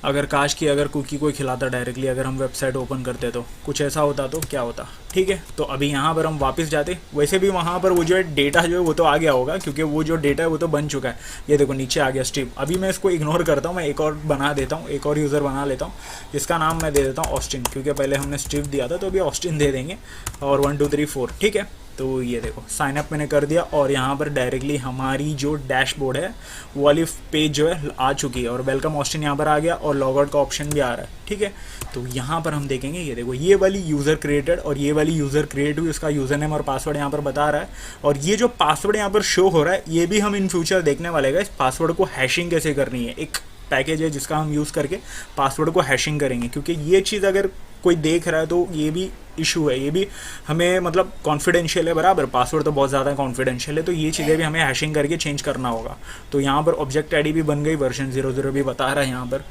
अगर काश की अगर कुकी कोई खिलाता डायरेक्टली, अगर हम वेबसाइट ओपन करते तो कुछ ऐसा होता तो क्या होता। ठीक है, तो अभी यहाँ पर हम वापस जाते, वैसे भी वहाँ पर वो जो है डेटा जो है वो तो आ गया होगा, क्योंकि वो जो डेटा है वो तो बन चुका है। ये देखो नीचे आ गया स्ट्रिप, अभी मैं इसको इग्नोर करता हूँ, मैं एक और बना देता हूँ, एक और यूज़र बना लेता हूँ, जिसका नाम मैं दे देता हूँ ऑस्टिन, क्योंकि पहले हमने स्ट्रिप दिया था, तो अभी ऑस्टिन दे देंगे और 1 2 3 4। ठीक है, तो ये देखो साइन अप मैंने कर दिया और यहाँ पर डायरेक्टली हमारी जो डैशबोर्ड है वो वाली पेज जो है आ चुकी है, और वेलकम ऑस्टिन यहाँ पर आ गया और लॉग आउट का ऑप्शन भी आ रहा है। ठीक है, तो यहाँ पर हम देखेंगे, ये देखो ये वाली यूज़र क्रिएटेड और ये वाली यूज़र क्रिएट हुई, उसका यूज़र नेम और पासवर्ड यहाँ पर बता रहा है, और ये जो पासवर्ड यहाँ पर शो हो रहा है ये भी हम इन फ्यूचर देखने वाले हैं। इस पासवर्ड को हैशिंग कैसे करनी है, एक पैकेज है जिसका हम यूज़ करके पासवर्ड को हैशिंग करेंगे, क्योंकि ये चीज़ अगर कोई देख रहा है तो ये भी इशू है, ये भी हमें मतलब कॉन्फिडेंशियल है बराबर, पासवर्ड तो बहुत ज़्यादा कॉन्फिडेंशियल है, तो ये चीज़ें भी हमें हैशिंग करके चेंज करना होगा। तो यहाँ पर ऑब्जेक्ट आईडी भी बन गई, वर्जन 00 भी बता रहा है यहाँ पर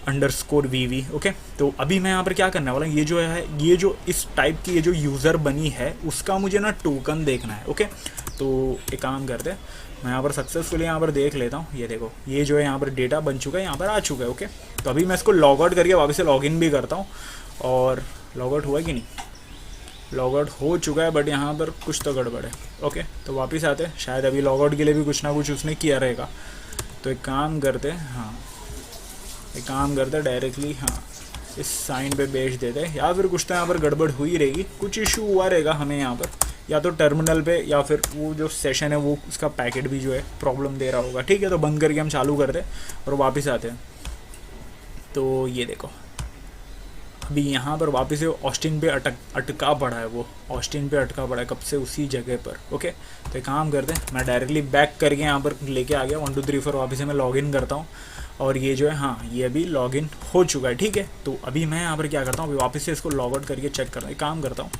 _VV। ओके, तो अभी मैं यहाँ पर क्या करने वाला हूँ, ये जो है ये जो इस टाइप की ये जो यूज़र बनी है उसका मुझे ना टोकन देखना है। ओके, तो एक काम करते हैं, मैं यहाँ पर सक्सेसफुली यहाँ पर देख लेता हूँ। ये देखो ये जो है यहाँ पर डेटा बन चुका है, यहाँ पर आ चुका है। ओके, तो अभी मैं इसको लॉग आउट करके वापस से लॉगिन भी करता हूँ, और लॉग आउट हुआ कि नहीं, लॉग आउट हो चुका है, बट यहाँ पर कुछ तो गड़बड़ है। ओके, तो वापस आते हैं, शायद अभी लॉग आउट के लिए भी कुछ ना कुछ उसने किया रहेगा। तो एक काम करते हैं, हाँ एक काम करते हैं डायरेक्टली, हाँ इस साइन पे भेज देते हैं, या फिर कुछ तो यहाँ पर गड़बड़ हुई रहेगी, कुछ इशू हुआ रहेगा हमें यहाँ पर, या तो टर्मिनल पे या फिर वो जो सेशन है वो उसका पैकेट भी जो है प्रॉब्लम दे रहा होगा। ठीक है, तो बंद करके हम चालू करते हैं और वापस आते हैं। तो ये देखो अभी यहाँ पर वापस से ऑस्टिन पे अटका पड़ा है, वो ऑस्टिन पे अटका पड़ा है कब से उसी जगह पर। ओके, तो एक काम करते हैं, मैं डायरेक्टली बैक करके यहाँ पर लेके आ गया 1 2 3 4, वापस से मैं लॉगिन करता हूँ, और ये जो है हाँ ये अभी लॉगिन हो चुका है। ठीक है, तो अभी मैं यहाँ पर क्या करता हूँ, अभी वापस से इसको लॉग आउट करके चेक करता हूँ। एक काम करता हूँ,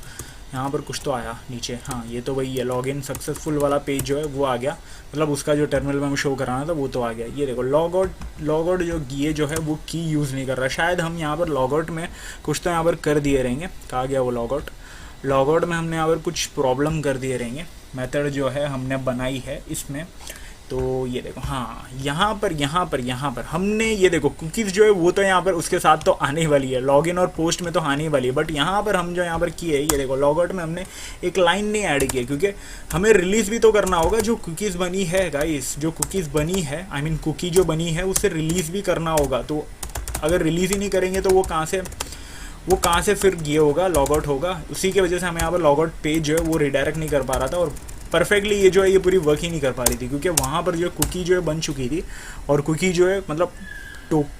यहाँ पर कुछ तो आया नीचे, हाँ ये तो वही है, लॉगिन सक्सेसफुल वाला पेज जो है वो आ गया, मतलब उसका जो टर्मिनल में हमें शो कराना था वो तो आ गया। ये देखो लॉग आउट जो ये जो है वो की यूज़ नहीं कर रहा, शायद हम यहाँ पर लॉग आउट में कुछ तो यहाँ पर कर दिए रहेंगे। कहाँ गया वो लॉग आउट में हमने यहाँ पर कुछ प्रॉब्लम कर दिए रहेंगे, मेथड जो है हमने बनाई है इसमें। तो ये देखो हाँ यहाँ पर हमने ये देखो कुकीज़ जो है वो तो यहाँ पर उसके साथ तो आने वाली है, लॉगिन और पोस्ट में तो आने वाली है, बट यहाँ पर हम जो यहाँ पर किए, ये देखो लॉग आउट में हमने एक लाइन नहीं ऐड की है, क्योंकि हमें रिलीज़ भी तो करना होगा जो कुकीज़ बनी है गाइस, जो कुकीज़ बनी है, आई मीन कुकी जो बनी है उसे रिलीज़ भी करना होगा। तो अगर रिलीज़ ही नहीं करेंगे तो वो कहाँ से फिर ये होगा, लॉग आउट होगा। उसी की वजह से हमें यहाँ पर लॉग आउट पेज जो है वो रिडायरेक्ट नहीं कर पा रहा था, और परफेक्टली ये जो है ये पूरी वर्क ही नहीं कर पा रही थी, क्योंकि वहाँ पर जो कुकी जो है बन चुकी थी, और कुकी जो है मतलब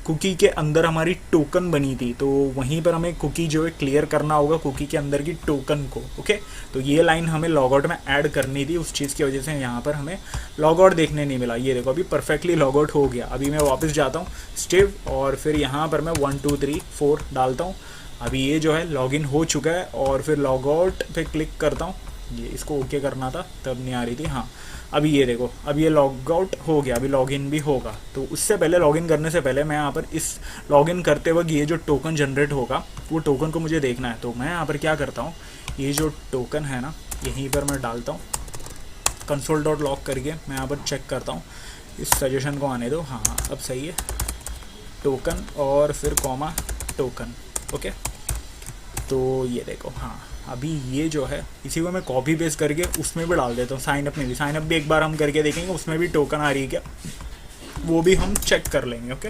कुकी के अंदर हमारी टोकन बनी थी, तो वहीं पर हमें कुकी जो है क्लियर करना होगा, कुकी के अंदर की टोकन को। ओके, तो ये लाइन हमें लॉग आउट में ऐड करनी थी, उस चीज़ की वजह से यहाँ पर हमें लॉग आउट देखने नहीं मिला। ये देखो अभी परफेक्टली लॉग आउट हो गया। अभी मैं वापस जाता हूँ स्टिव, और फिर यहाँ पर मैं 1 2 3 4 डालता हूँ। अभी ये जो है लॉगिन हो चुका है, और फिर लॉग आउट पे क्लिक करता हूँ, ये इसको ओके करना था तब नहीं आ रही थी। हाँ अभी ये देखो अब ये लॉग आउट हो गया, अभी लॉगिन भी होगा। तो उससे पहले, लॉगिन करने से पहले मैं यहाँ पर इस लॉगिन करते वक्त ये जो टोकन जनरेट होगा वो टोकन को मुझे देखना है। तो मैं यहाँ पर क्या करता हूँ, ये जो टोकन है ना यहीं पर मैं डालता हूँ, console.log करके मैं यहाँ पर चेक करता हूँ, इस सजेशन को आने दो। हाँ अब सही है, टोकन और फिर कॉमा टोकन। ओके, तो ये देखो हाँ अभी ये जो है इसी को मैं कॉपी पेस्ट करके उसमें भी डाल देता हूँ, साइन अप में भी एक बार हम करके देखेंगे उसमें भी टोकन आ रही है क्या। वो भी हम चेक कर लेंगे। ओके,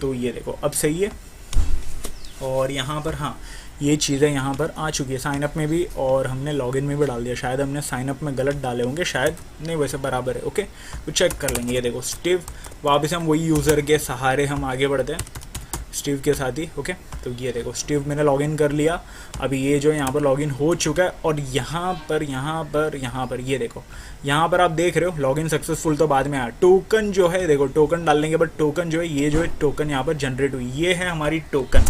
तो ये देखो अब सही है। और यहाँ पर हाँ, ये चीज़ें यहाँ पर आ चुकी है साइनअप में भी, और हमने लॉगिन में भी डाल दिया। शायद हमने साइनअप में गलत डाले होंगे, शायद नहीं, वैसे बराबर है। ओके, तो चेक कर लेंगे। ये देखो स्टीव, वापस हम वही यूज़र के सहारे हम आगे बढ़ते हैं स्टीव के साथ ही। ओके, तो ये देखो स्टीव मैंने लॉगिन कर लिया। अभी ये जो यहाँ पर लॉगिन हो चुका है, और यहाँ पर ये देखो, यहाँ पर आप देख रहे हो लॉगिन सक्सेसफुल तो बाद में आया। टोकन जो है देखो, टोकन डालने के बाद टोकन जो है, ये जो है टोकन यहाँ पर जनरेट हुई, ये है हमारी टोकन।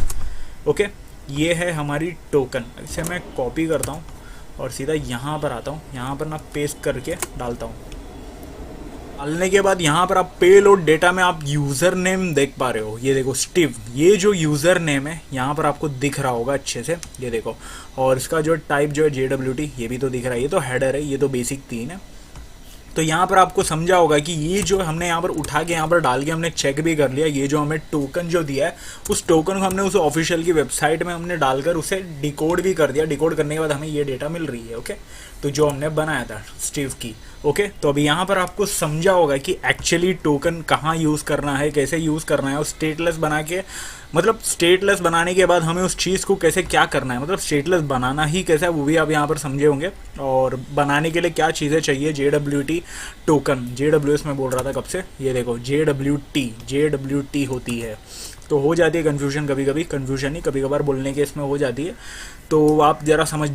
ओके, ये है हमारी टोकन। इसे मैं कॉपी करता हूँ और सीधा यहाँ पर आता हूँ, यहाँ पर ना पेस्ट करके डालता हूँ। डालने के बाद यहाँ पर आप पे लोड डेटा में आप यूज़र नेम देख पा रहे हो। ये देखो स्टीव, ये जो यूज़र नेम है यहाँ पर आपको दिख रहा होगा अच्छे से, ये देखो। और इसका जो टाइप जो है JWT, ये भी तो दिख रहा है। ये तो हेडर है, ये तो बेसिक 3 है। तो यहाँ पर आपको समझा होगा कि ये जो हमने यहाँ पर उठा के यहाँ पर डाल के हमने चेक भी कर लिया। ये जो हमें टोकन जो दिया है, उस टोकन को हमने उस ऑफिशियल की वेबसाइट में हमने डालकर उसे डिकोड भी कर दिया। डिकोड करने के बाद हमें ये डेटा मिल रही है। ओके, तो जो हमने बनाया था स्टीव की। ओके, तो अभी यहाँ पर आपको समझा होगा कि एक्चुअली टोकन कहाँ यूज़ करना है, कैसे यूज़ करना है, और स्टेटलेस बना के, मतलब स्टेटलेस बनाने के बाद हमें उस चीज़ को कैसे क्या करना है, मतलब स्टेटलेस बनाना ही कैसा है वो भी आप यहाँ पर समझे होंगे। और बनाने के लिए क्या चीज़ें चाहिए, JWT टोकन, JWS में बोल रहा था कब से, ये देखो JWT होती है। तो हो जाती है कन्फ्यूजन, कभी कभी कन्फ्यूजन ही कभी कभार बोलने के इसमें हो जाती है। तो आप ज़रा समझ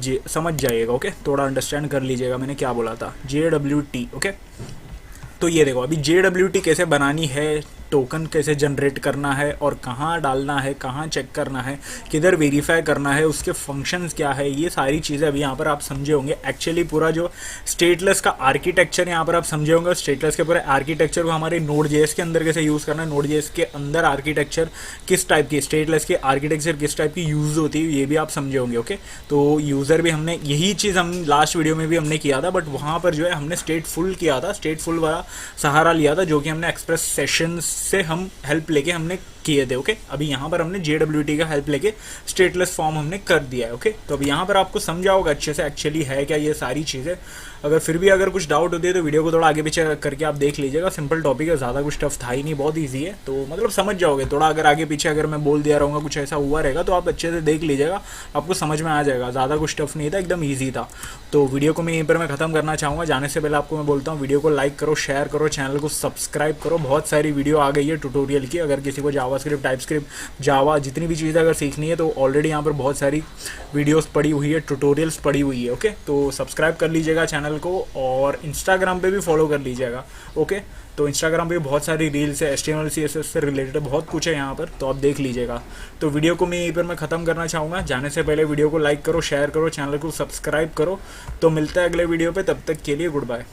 जाइएगा। ओके, थोड़ा अंडरस्टैंड कर लीजिएगा मैंने क्या बोला था, JWT। ओके, तो ये देखो अभी JWT कैसे बनानी है, टोकन कैसे जनरेट करना है, और कहाँ डालना है, कहाँ चेक करना है, किधर वेरीफाई करना है, उसके फंक्शंस क्या है, ये सारी चीज़ें अभी यहाँ पर आप समझे होंगे। एक्चुअली पूरा जो स्टेटलेस का आर्किटेक्चर यहाँ पर आप समझे होंगे। स्टेटलेस के पूरे आर्किटेक्चर को हमारे Node.js के अंदर कैसे यूज़ करना है, Node.js के अंदर आर्किटेक्चर किस टाइप की, स्टेटलेस के आर्किटेक्चर किस टाइप की यूज़ होती है, ये भी आप समझे होंगे। ओके, तो यूज़र भी हमने यही चीज़ हम लास्ट वीडियो में भी हमने किया था, बट वहाँ पर जो है हमने स्टेटफुल किया था, स्टेटफुल वाला सहारा लिया था, जो कि हमने एक्सप्रेस सेशंस से हम हेल्प लेके हमने किए थे। ओके, अभी यहाँ पर हमने JWT का हेल्प लेके स्टेटलेस फॉर्म हमने कर दिया है। ओके, तो अभी यहाँ पर आपको समझा होगा अच्छे से एक्चुअली है क्या ये सारी चीज़ें। अगर फिर भी अगर कुछ डाउट होती है तो वीडियो को थोड़ा आगे पीछे करके आप देख लीजिएगा। सिंपल टॉपिक है, ज़्यादा कुछ टफ था ही नहीं, बहुत ईजी है, तो मतलब समझ जाओगे। थोड़ा अगर आगे पीछे अगर मैं बोल दिया रहूँगा, कुछ ऐसा हुआ रहेगा, तो आप अच्छे से देख लीजिएगा, आपको समझ में आ जाएगा। ज़्यादा कुछ टफ नहीं था, एकदम ईजी था। तो वीडियो को मैं यहीं पर मैं ख़त्म करना चाहूँगा। जाने से पहले आपको मैं बोलता हूँ, वीडियो को लाइक करो, शेयर करो, चैनल को सब्सक्राइब करो। बहुत सारी वीडियो आ गई है ट्यूटोरियल की। अगर किसी को जावास्क्रिप्ट, टाइपस्क्रिप्ट, जावा जितनी भी चीज़ें अगर सीखनी है, तो ऑलरेडी यहाँ पर बहुत सारी वीडियोस पड़ी हुई है, ट्यूटोरियल्स पड़ी हुई है। ओके, तो सब्सक्राइब कर लीजिएगा चैनल को, और इंस्टाग्राम पे भी फॉलो कर लीजिएगा। ओके, तो इंस्टाग्राम पे बहुत सारी रील्स है, HTML CSS से रिलेटेड बहुत कुछ है यहाँ पर, तो आप देख लीजिएगा। तो वीडियो को मैं यहीं पर मैं ख़त्म करना चाहूँगा। जाने से पहले वीडियो को लाइक करो, शेयर करो, चैनल को सब्सक्राइब करो। तो मिलता है अगले वीडियो पे, तब तक के लिए गुड बाय।